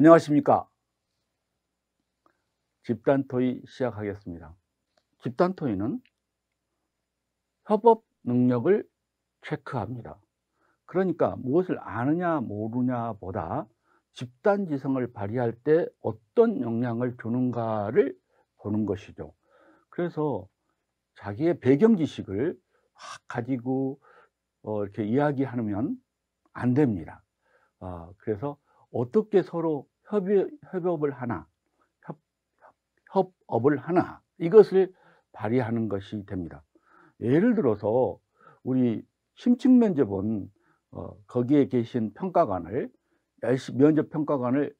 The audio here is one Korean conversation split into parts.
안녕하십니까. 집단 토의 시작하겠습니다. 집단 토의는 협업 능력을 체크합니다. 그러니까 무엇을 아느냐 모르냐 보다 집단지성을 발휘할 때 어떤 영향을 주는가를 보는 것이죠. 그래서 자기의 배경 지식을 막 가지고 이렇게 이야기하면 안 됩니다. 그래서 어떻게 서로 협업을 하나, 협업을 하나, 이것을 발휘하는 것이 됩니다. 예를 들어서 우리 심층 면접은 거기에 계신 평가관을 면접 평가관을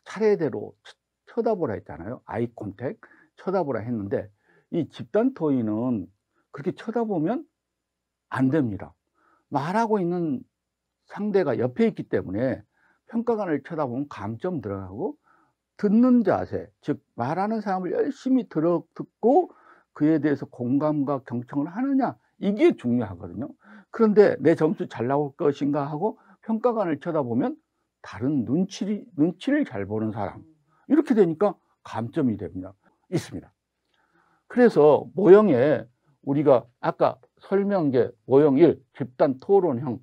차례대로 쳐다보라 했잖아요. 아이 컨택 쳐다보라 했는데, 이 집단 토의는 그렇게 쳐다보면 안 됩니다. 말하고 있는 상대가 옆에 있기 때문에 평가관을 쳐다보면 감점 들어가고, 듣는 자세, 즉 말하는 사람을 열심히 듣고 그에 대해서 공감과 경청을 하느냐, 이게 중요하거든요. 그런데 내 점수 잘 나올 것인가 하고 평가관을 쳐다보면 다른 눈치를 잘 보는 사람, 이렇게 되니까 감점이 됩니다. 있습니다. 그래서 모형에 우리가 아까 설명계 모형 1 집단 토론형,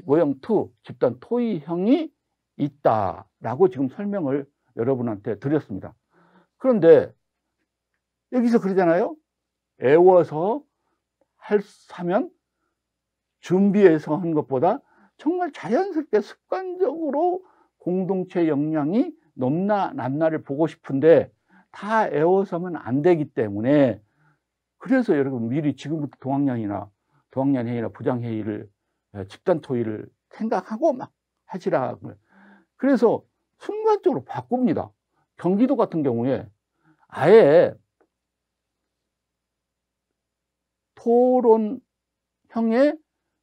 모형 2 집단 토의형이 있다라고 지금 설명을 여러분한테 드렸습니다. 그런데 여기서 그러잖아요. 애워서 하면 준비해서 한 것보다 정말 자연스럽게 습관적으로 공동체 역량이 높나 낮나를 보고 싶은데 다 애워서면 안 되기 때문에, 그래서 여러분 미리 지금부터 동학년회의나 부장회의를, 집단 토의를 생각하고 막 하시라고요. 그래서 순간적으로 바꿉니다. 경기도 같은 경우에 아예 토론형의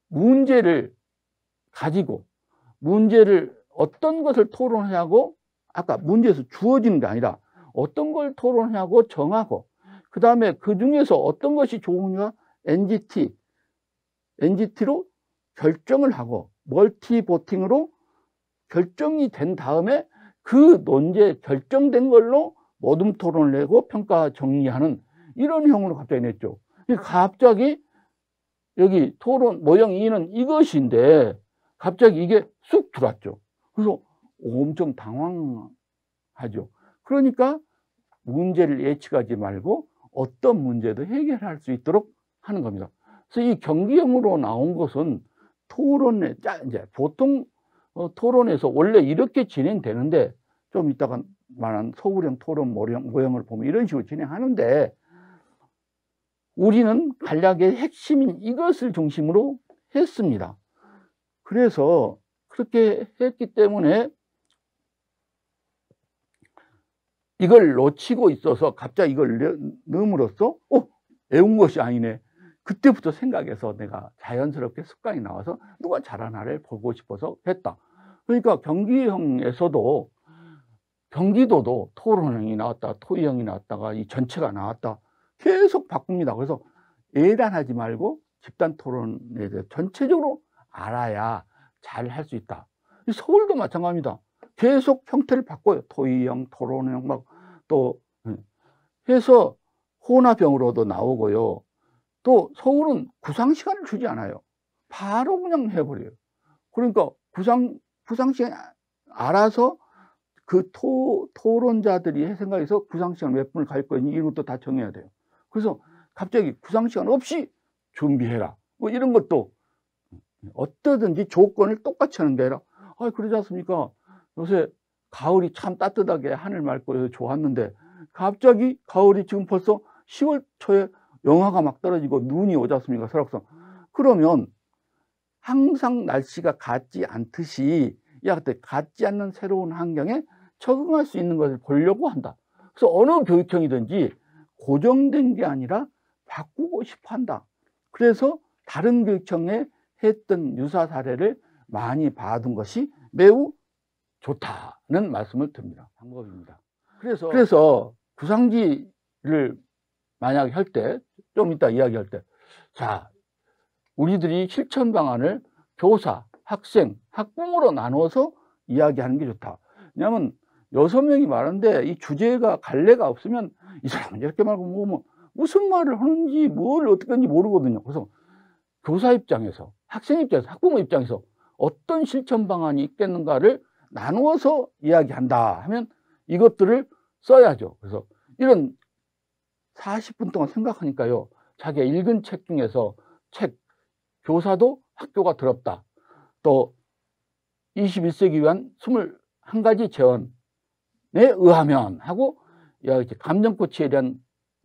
문제를 가지고, 문제를 어떤 것을 토론하고, 아까 문제에서 주어지는 게 아니라 어떤 걸 토론하고 정하고, 그 다음에 그 중에서 어떤 것이 좋으냐 NGT로 결정을 하고 멀티 보팅으로 결정이 된 다음에 그 논제 결정된 걸로 모둠 토론을 내고 평가 정리하는 이런 형으로 갑자기 냈죠. 갑자기 여기 토론 모형 2는 이것인데 갑자기 이게 쑥 들어왔죠. 그래서 엄청 당황하죠. 그러니까 문제를 예측하지 말고 어떤 문제도 해결할 수 있도록 하는 겁니다. 그래서 이 경기형으로 나온 것은 토론에 이제 보통 토론에서 원래 이렇게 진행되는데, 좀 이따가 말한 서울형 토론 모형을 보면 이런 식으로 진행하는데, 우리는 간략의 핵심인 이것을 중심으로 했습니다. 그래서 그렇게 했기 때문에 이걸 놓치고 있어서 갑자기 이걸 넣음으로써 애운 것이 아니네. 그때부터 생각해서 내가 자연스럽게 습관이 나와서 누가 잘하나를 보고 싶어서 했다. 그러니까 경기형에서도 경기도도 토론형이 나왔다, 토의형이 나왔다가 이 전체가 나왔다, 계속 바꿉니다. 그래서 예단하지 말고 집단 토론에 대해 전체적으로 알아야 잘 할 수 있다. 서울도 마찬가지입니다. 계속 형태를 바꿔요. 토의형, 토론형 또 해서 혼합형으로도 나오고요. 또 서울은 구상 시간을 주지 않아요. 바로 그냥 해버려요. 그러니까 구상 시간 알아서 그 토론자들이 생각해서 구상 시간 몇 분을 갈 거니 이런 것도 다 정해야 돼요. 그래서 갑자기 구상 시간 없이 준비해라, 뭐 이런 것도 어떠든지 조건을 똑같이 하는 게 아니라, 그러지 않습니까? 요새 가을이 참 따뜻하게 하늘 맑고 해서 좋았는데 갑자기 가을이 지금 벌써 10월 초에 영하가 막 떨어지고 눈이 오지 않습니까? 설악산. 그러면 항상 날씨가 같지 않듯이 같지 않는 새로운 환경에 적응할 수 있는 것을 보려고 한다. 그래서 어느 교육형이든지 고정된 게 아니라 바꾸고 싶어 한다. 그래서 다른 교육청에 했던 유사 사례를 많이 봐둔 것이 매우 좋다는 말씀을 드립니다. 방법입니다. 그래서 구상지를 만약에 할 때, 좀 이따 이야기할 때, 자, 우리들이 실천 방안을 교사, 학생, 학부모로 나눠서 이야기하는 게 좋다. 왜냐하면 6명이 말하는데 이 주제가 갈래가 없으면 이 사람은 이렇게 말고 뭐 무슨 말을 하는지 뭘 어떻게 하는지 모르거든요. 그래서 교사 입장에서, 학생 입장에서, 학부모 입장에서 어떤 실천 방안이 있겠는가를 나누어서 이야기한다 하면 이것들을 써야죠. 그래서 이런 40분 동안 생각하니까요. 자기가 읽은 책 중에서 교사도 학교가 더럽다. 또 21세기 위한 21가지 제언에 의하면 하고 감정코치에 대한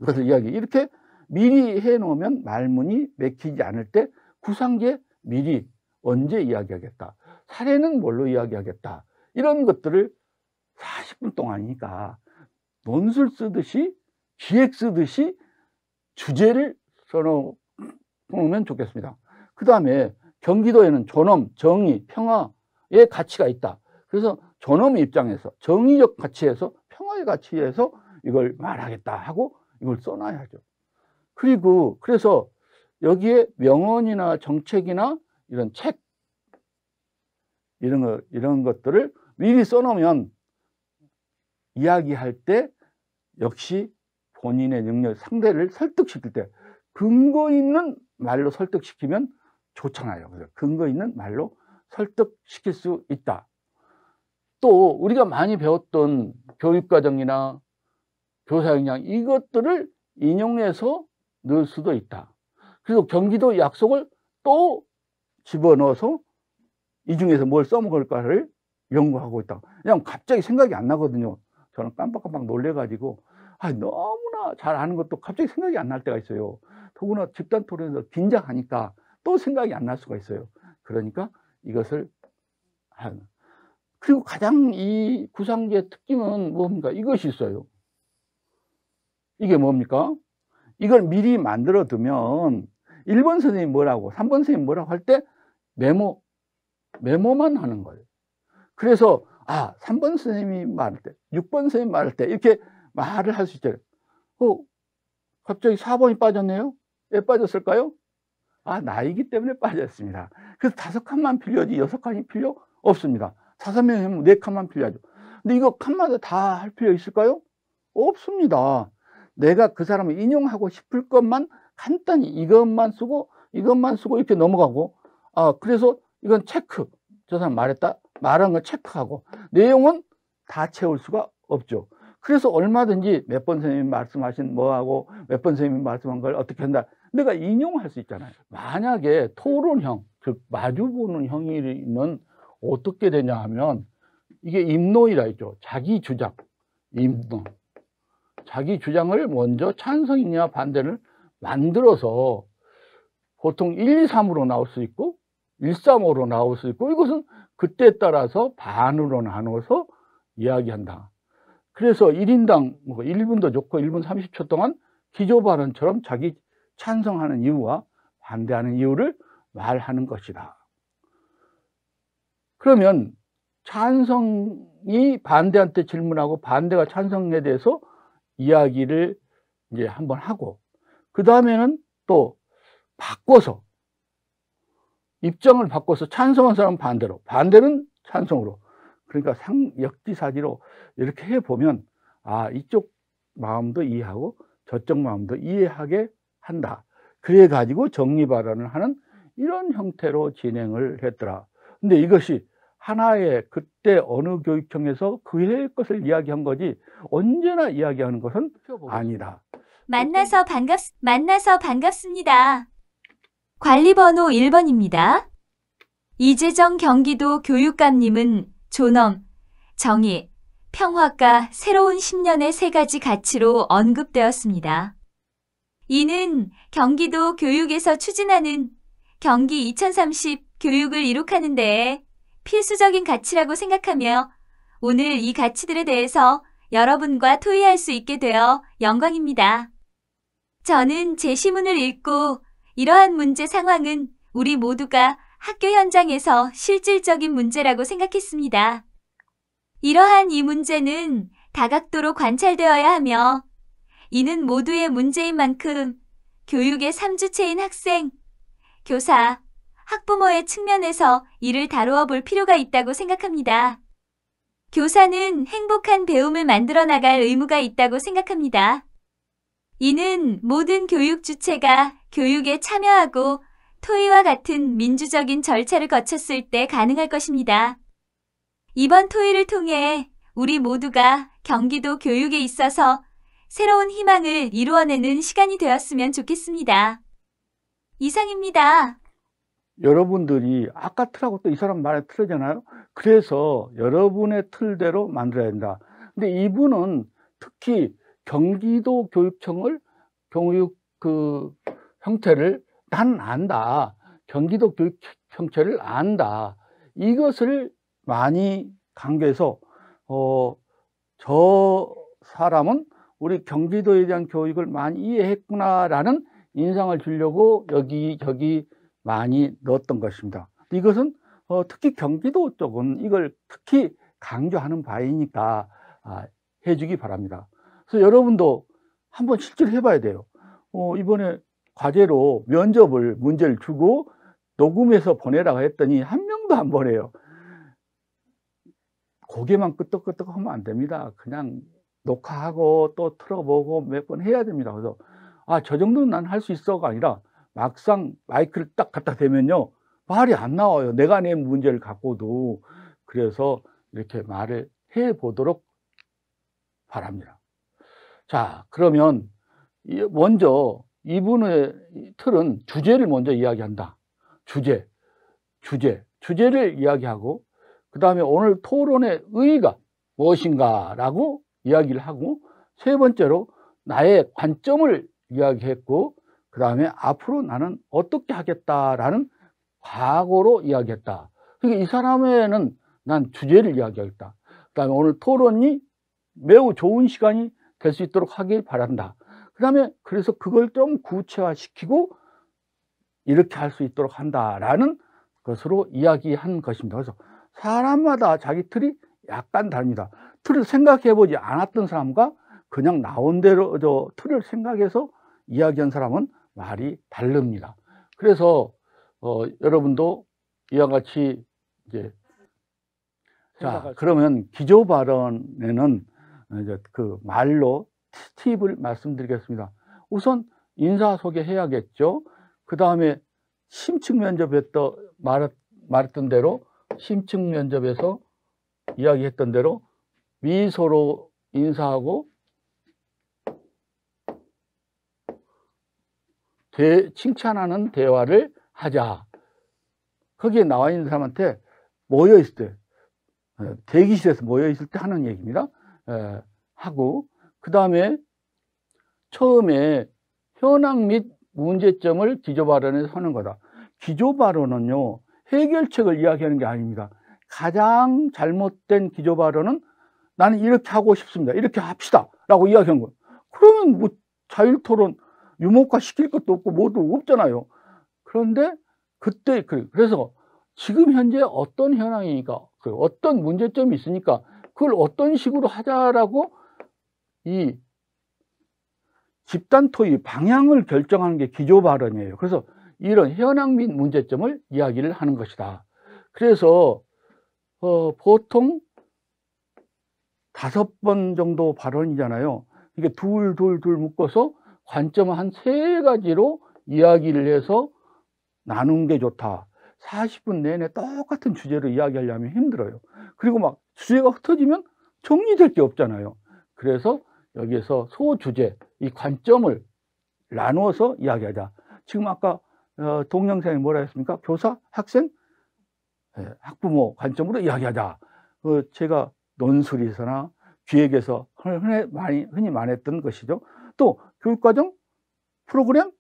것을 이야기. 이렇게 미리 해놓으면 말문이 맥히지 않을 때 구상제 미리 언제 이야기하겠다. 사례는 뭘로 이야기하겠다. 이런 것들을 40분 동안이니까 논술 쓰듯이 기획 쓰듯이 주제를 써놓으면 좋겠습니다. 그 다음에 경기도에는 존엄, 정의, 평화의 가치가 있다. 그래서 존엄의 입장에서 정의적 가치에서 평화의 가치에서 이걸 말하겠다 하고 이걸 써놔야죠. 그리고 그래서 여기에 명언이나 정책이나 이런 책 이런 것들을 미리 써놓으면 이야기할 때 역시 본인의 능력, 상대를 설득시킬 때 근거 있는 말로 설득시키면 좋잖아요. 그래서 근거 있는 말로 설득시킬 수 있다. 또 우리가 많이 배웠던 교육과정이나 교사 역량 이것들을 인용해서 넣을 수도 있다. 그리고 경기도 약속을 또 집어넣어서 이 중에서 뭘 써먹을까를 연구하고 있다. 그냥 갑자기 생각이 안 나거든요. 저는 깜빡깜빡 놀래가지고 너무나 잘 아는 것도 갑자기 생각이 안 날 때가 있어요. 더구나 집단 토론에서 긴장하니까 또 생각이 안 날 수가 있어요. 그러니까 이것을 그리고 가장 이 구상제의 특징은 뭡니까? 이것이 있어요. 이게 뭡니까? 이걸 미리 만들어 두면 1번 선생님이 뭐라고 3번 선생님이 뭐라고 할 때 메모만 하는 거예요. 그래서 3번 선생님이 말할 때 6번 선생님이 말할 때 이렇게 말을 할 수 있잖아요. 갑자기 4번이 빠졌네요. 왜 빠졌을까요? 나이기 때문에 빠졌습니다. 그래서 5칸만 필요하지 6칸이 필요 없습니다. 5명이면 4칸만 필요하죠. 근데 이거 칸마다 다 할 필요 있을까요? 없습니다. 내가 그 사람을 인용하고 싶을 것만 간단히 이것만 쓰고 이렇게 넘어가고 그래서 이건 체크. 저 사람 말한 거 체크하고 내용은 다 채울 수가 없죠. 그래서 얼마든지 몇 번 선생님이 말씀하신 뭐하고 몇 번 선생님이 말씀한 걸 어떻게 한다. 내가 인용할 수 있잖아요. 만약에 토론형, 즉 마주보는 형이면 어떻게 되냐 하면 이게 임노이라 했죠. 자기 주장, 임노. 자기 주장을 먼저 찬성이냐 반대를 만들어서 보통 1, 2, 3으로 나올 수 있고 1, 3으로 나올 수 있고 이것은 그때에 따라서 반으로 나눠서 이야기한다. 그래서 1인당 1분도 좋고 1분 30초 동안 기조 발언처럼 자기 찬성하는 이유와 반대하는 이유를 말하는 것이다. 그러면 찬성이 반대한테 질문하고 반대가 찬성에 대해서 이야기를 이제 한번 하고 그 다음에는 또 바꿔서 입장을 바꿔서 찬성한 사람은 반대로 반대는 찬성으로 그러니까 역지사지로 이렇게 해보면 이쪽 마음도 이해하고 저쪽 마음도 이해하게 한다. 그래 가지고 정리 발언을 하는 이런 형태로 진행을 했더라. 근데 이것이 하나의 그때 어느 교육청에서 그의 것을 이야기한 거지 언제나 이야기하는 것은 아니다. 만나서 반갑습니다. 관리번호 1번입니다. 이재정 경기도 교육감님은 존엄, 정의, 평화가 새로운 10년의 3가지 가치로 언급되었습니다. 이는 경기도 교육에서 추진하는 경기 2030 교육을 이룩하는 데에 필수적인 가치라고 생각하며 오늘 이 가치들에 대해서 여러분과 토의할 수 있게 되어 영광입니다. 저는 제시문을 읽고 이러한 문제 상황은 우리 모두가 학교 현장에서 실질적인 문제라고 생각했습니다. 이러한 이 문제는 다각도로 관찰되어야 하며 이는 모두의 문제인 만큼 교육의 3주체인 학생, 교사, 학부모의 측면에서 이를 다루어 볼 필요가 있다고 생각합니다. 교사는 행복한 배움을 만들어 나갈 의무가 있다고 생각합니다. 이는 모든 교육 주체가 교육에 참여하고 토의와 같은 민주적인 절차를 거쳤을 때 가능할 것입니다. 이번 토의를 통해 우리 모두가 경기도 교육에 있어서 새로운 희망을 이루어내는 시간이 되었으면 좋겠습니다. 이상입니다. 여러분들이 아까 틀하고 또 이 사람 말에 틀리잖아요. 그래서 여러분의 틀대로 만들어야 된다. 근데 이분은 특히 경기도 교육청을 교육 형태를 난 안다. 경기도 교육 형태를 안다. 이것을 많이 강조해서 저 사람은 우리 경기도에 대한 교육을 많이 이해했구나라는 인상을 주려고 여기 많이 넣었던 것입니다. 이것은 특히 경기도 쪽은 이걸 특히 강조하는 바이니까 해주기 바랍니다. 그래서 여러분도 한번 실제로 해봐야 돼요. 이번에 과제로 문제를 주고 녹음해서 보내라고 했더니 한 명도 안 보내요. 고개만 끄덕끄덕 하면 안 됩니다. 그냥 녹화하고 또 틀어보고 몇 번 해야 됩니다. 그래서 저 정도는 난 할 수 있어가 아니라 막상 마이크를 딱 갖다 대면요 말이 안 나와요. 내가 낸 문제를 갖고도. 그래서 이렇게 말을 해보도록 바랍니다. 자, 그러면 먼저 이분의 틀은 주제를 먼저 이야기한다. 주제를 이야기하고 그 다음에 오늘 토론의 의의가 무엇인가 라고 이야기를 하고 세 번째로 나의 관점을 이야기했고 그 다음에 앞으로 나는 어떻게 하겠다라는 과거로 이야기했다. 그러니까 이 사람에는 난 주제를 이야기하겠다. 그 다음에 오늘 토론이 매우 좋은 시간이 될 수 있도록 하길 바란다. 그 다음에 그래서 그걸 좀 구체화시키고 이렇게 할 수 있도록 한다라는 것으로 이야기한 것입니다. 그래서 사람마다 자기 틀이 약간 다릅니다. 틀을 생각해보지 않았던 사람과 그냥 나온 대로 틀을 생각해서 이야기한 사람은 말이 다릅니다. 그래서 여러분도 이와 같이 이제 그러면 기조 발언에는 이제 그 말로 팁을 말씀드리겠습니다. 우선 인사 소개해야겠죠. 그 다음에 심층 면접에서 말했던 대로 심층 면접에서 이야기했던 대로 미소로 인사하고 칭찬하는 대화를 하자. 거기에 나와 있는 사람한테 모여 있을 때, 대기실에서 모여 있을 때 하는 얘기입니다. 하고 그 다음에 처음에 현황 및 문제점을 기조 발언에서 하는 거다. 기조 발언은요 해결책을 이야기하는 게 아닙니다. 가장 잘못된 기조 발언은 나는 이렇게 하고 싶습니다. 이렇게 합시다 라고 이야기한 거예요. 그러면 뭐 자율토론 유목화 시킬 것도 없고 뭐도 없잖아요. 그런데 그때 그래서 지금 현재 어떤 현황이니까 어떤 문제점이 있으니까 그걸 어떤 식으로 하자라고 이 집단 토의 방향을 결정하는 게 기조 발언이에요. 그래서 이런 현황 및 문제점을 이야기를 하는 것이다. 그래서 보통 5번 정도 발언이잖아요. 이게 둘 묶어서 관점을 한 3가지로 이야기를 해서 나눈 게 좋다. 40분 내내 똑같은 주제로 이야기하려면 힘들어요. 그리고 막 주제가 흩어지면 정리될 게 없잖아요. 그래서 여기에서 소주제, 이 관점을 나누어서 이야기하자. 지금 아까 동영상에 뭐라 했습니까? 교사, 학생, 학부모 관점으로 이야기하자. 제가 논술에서나 기획에서 흔히 말했던 것이죠. 또 교육과정 프로그램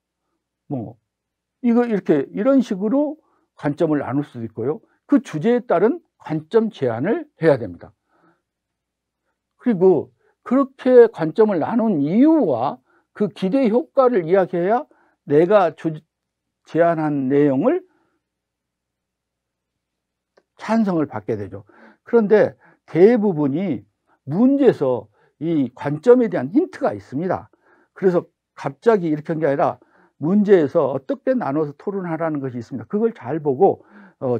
이런 식으로 관점을 나눌 수도 있고요. 그 주제에 따른 관점 제안을 해야 됩니다. 그리고 그렇게 관점을 나눈 이유와 그 기대 효과를 이야기해야 내가 제안한 내용을 찬성을 받게 되죠. 그런데 대부분이 문제에서 이 관점에 대한 힌트가 있습니다. 그래서 갑자기 이렇게 한 게 아니라 문제에서 어떻게 나눠서 토론하라는 것이 있습니다. 그걸 잘 보고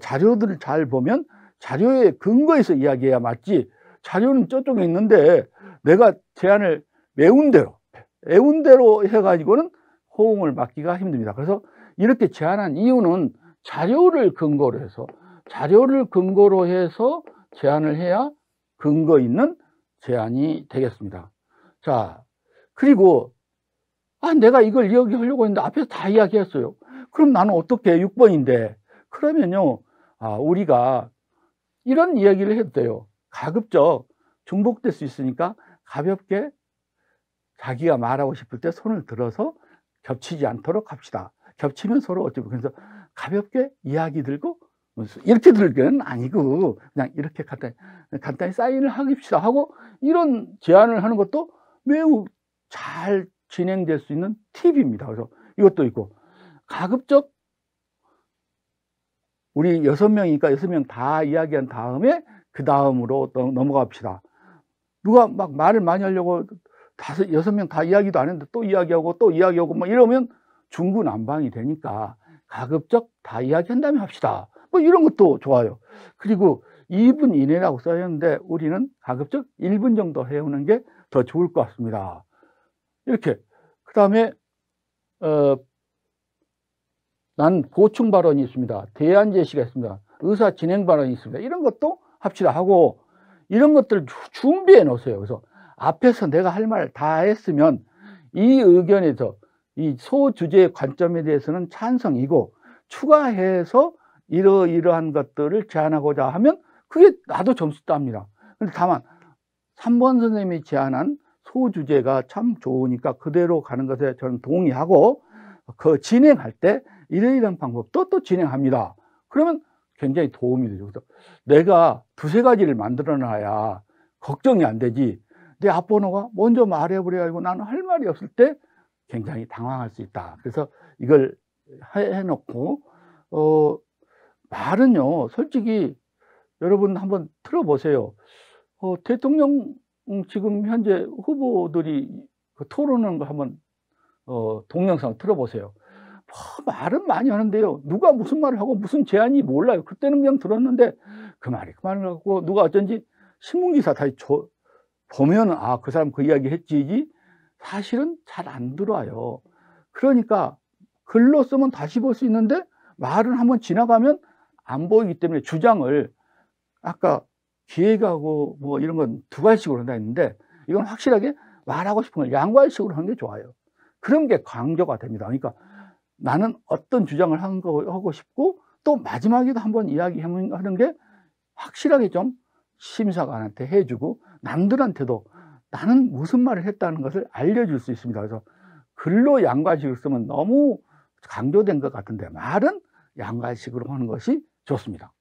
자료들을 잘 보면 자료의 근거에서 이야기해야 맞지, 자료는 저쪽에 있는데 내가 제안을 애운 대로 해가지고는 호응을 받기가 힘듭니다. 그래서 이렇게 제안한 이유는 자료를 근거로 해서 제안을 해야 근거 있는 제안이 되겠습니다. 자, 그리고 내가 이걸 이야기하려고 했는데 앞에서 다 이야기했어요. 그럼 나는 어떻게 해? 6번인데. 그러면요, 우리가 이런 이야기를 해도 돼요. 가급적 중복될 수 있으니까 가볍게 자기가 말하고 싶을 때 손을 들어서 겹치지 않도록 합시다. 겹치면 서로 어쩌고. 그래서 가볍게 이야기 들고, 이렇게 들기는 아니고, 그냥 이렇게 간단히 사인을 합시다 하고, 이런 제안을 하는 것도 매우 잘 진행될 수 있는 팁입니다. 그래서 이것도 있고, 가급적 우리 6명이니까 6명 다 이야기한 다음에 그 다음으로 또 넘어갑시다. 누가 막 말을 많이 하려고 6명 다 이야기도 안 했는데 또 이야기하고 막 이러면 중구난방이 되니까 가급적 다 이야기한 다음에 합시다. 뭐 이런 것도 좋아요. 그리고 2분 이내라고 써있는데 우리는 가급적 1분 정도 해오는 게 더 좋을 것 같습니다. 이렇게. 그 다음에 난 보충 발언이 있습니다. 대안 제시가 있습니다. 의사 진행 발언이 있습니다. 이런 것도 합시다 하고, 이런 것들을 준비해 놓으세요. 그래서 앞에서 내가 할 말 다 했으면 이 의견에서 이 소주제의 관점에 대해서는 찬성이고, 추가해서 이러이러한 것들을 제안하고자 하면 그게 나도 점수 땁니다. 근데 다만 3번 선생님이 제안한 소주제가 참 좋으니까 그대로 가는 것에 저는 동의하고, 그 진행할 때 이러이러한 방법도 또 진행합니다. 그러면 굉장히 도움이 되죠. 그래서 내가 두세 가지를 만들어 놔야 걱정이 안 되지, 내 앞번호가 먼저 말해버려가지고 나는 할 말이 없을 때 굉장히 당황할 수 있다. 그래서 이걸 해놓고, 말은요, 솔직히 여러분 한번 들어보세요. 대통령 지금 현재 후보들이 토론하는 거 한번 동영상 들어보세요. 말은 많이 하는데요, 누가 무슨 말을 하고 무슨 제안이 몰라요. 그때는 그냥 들었는데 그 말을 갖고 누가 어쩐지 신문기사 다시 보면 그 사람 그 이야기 했지, 사실은 잘 안 들어와요. 그러니까 글로 쓰면 다시 볼 수 있는데 말은 한번 지나가면 안 보이기 때문에 주장을, 아까 기획하고 뭐 이런 건 두 가지씩으로 한다 했는데, 이건 확실하게 말하고 싶은 걸 양괄식으로 하는 게 좋아요. 그런 게 강조가 됩니다. 그러니까 나는 어떤 주장을 하고 싶고, 또 마지막에도 한번 이야기하는 게 확실하게 좀 심사관한테 해주고 남들한테도 나는 무슨 말을 했다는 것을 알려줄 수 있습니다. 그래서 글로 양괄식으로 쓰면 너무 강조된 것 같은데, 말은 양괄식으로 하는 것이 좋습니다.